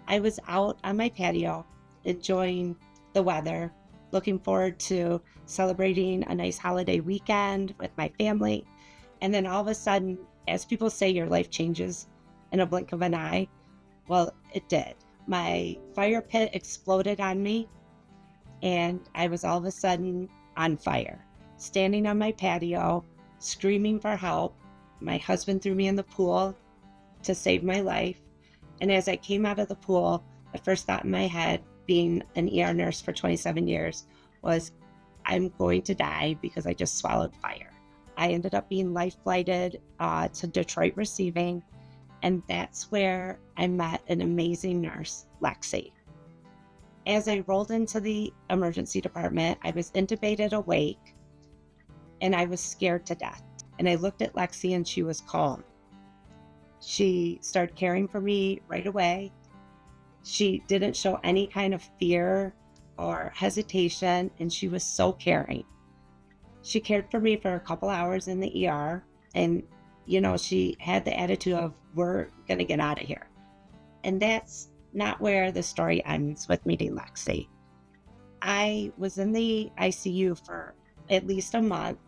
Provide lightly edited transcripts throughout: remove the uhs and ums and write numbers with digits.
I was out on my patio enjoying the weather, looking forward to celebrating a nice holiday weekend with my family. And then all of a sudden, as people say, your life changes in a blink of an eye. Well, it did. My fire pit exploded on me, and I was all of a sudden on fire, standing on my patio, screaming for help. My husband threw me in the pool to save my life. And as I came out of the pool, the first thought in my head, being an ER nurse for 27 years, was I'm going to die because I just swallowed fire. I ended up being life flighted to Detroit Receiving. And that's where I met an amazing nurse, Lexi. As I rolled into the emergency department, I was intubated awake and I was scared to death. And I looked at Lexi and she was calm. She started caring for me right away. She didn't show any kind of fear or hesitation, and she was so caring. She cared for me for a couple hours in the ER, and she had the attitude of, we're going to get out of here. And that's not where the story ends with meeting Lexi. I was in the ICU for at least a month,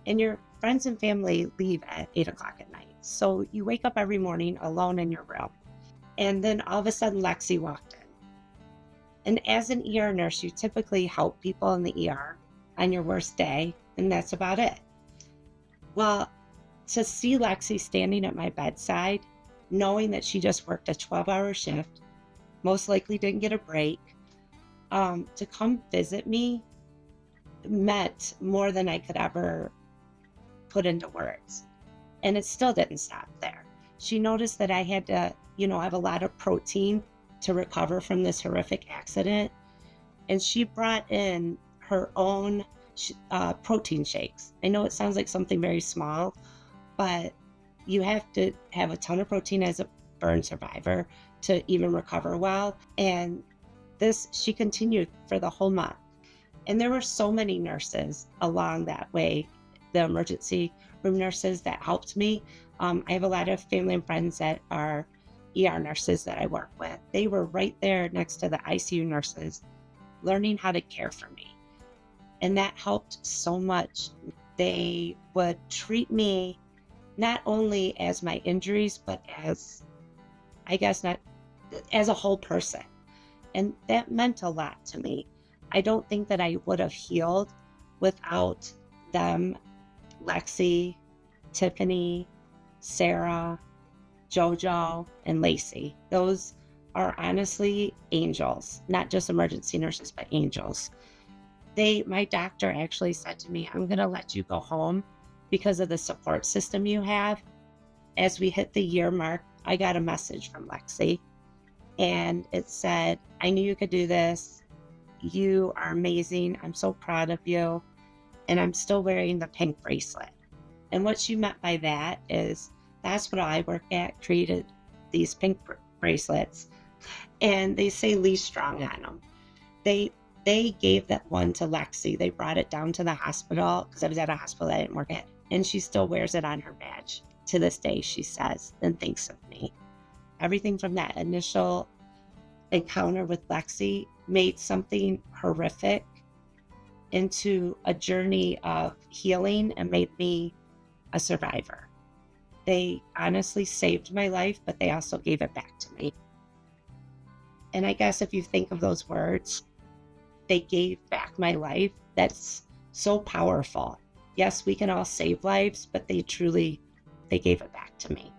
and your friends and family leave at 8 o'clock at night. So you wake up every morning alone in your room. And then all of a sudden, Lexi walked in. And as an ER nurse, you typically help people in the ER on your worst day, and that's about it. Well, to see Lexi standing at my bedside, knowing that she just worked a 12-hour shift, most likely didn't get a break, to come visit me meant more than I could ever put into words. And it still didn't stop there. She noticed that I had to, have a lot of protein to recover from this horrific accident. And she brought in her own protein shakes. I know it sounds like something very small, but you have to have a ton of protein as a burn survivor to even recover well. And she continued for the whole month. And there were so many nurses along that way, the emergency room nurses that helped me. I have a lot of family and friends that are ER nurses that I work with. They were right there next to the ICU nurses, learning how to care for me. And that helped so much. They would treat me not only as my injuries, but as, not as a whole person. And that meant a lot to me. I don't think that I would have healed without them, Lexi, Tiffany, Sarah, JoJo, and Lacey. Those are honestly angels, not just emergency nurses, but angels. My doctor actually said to me, I'm going to let you go home because of the support system you have. As we hit the year mark, I got a message from Lexi, and it said, I knew you could do this. You are amazing. I'm so proud of you. And I'm still wearing the pink bracelet. And what she meant by that is the hospital I work at created these pink bracelets, and they say Leigh Strong on them. They gave that one to Lexi. They brought it down to the hospital because I was at a hospital I didn't work at, and she still wears it on her badge to this day, she says, and thinks of me. Everything from that initial encounter with Lexi made something horrific into a journey of healing and made me a survivor. They honestly saved my life, but they also gave it back to me. And I guess if you think of those words, they gave back my life. That's so powerful. Yes, we can all save lives, but they gave it back to me.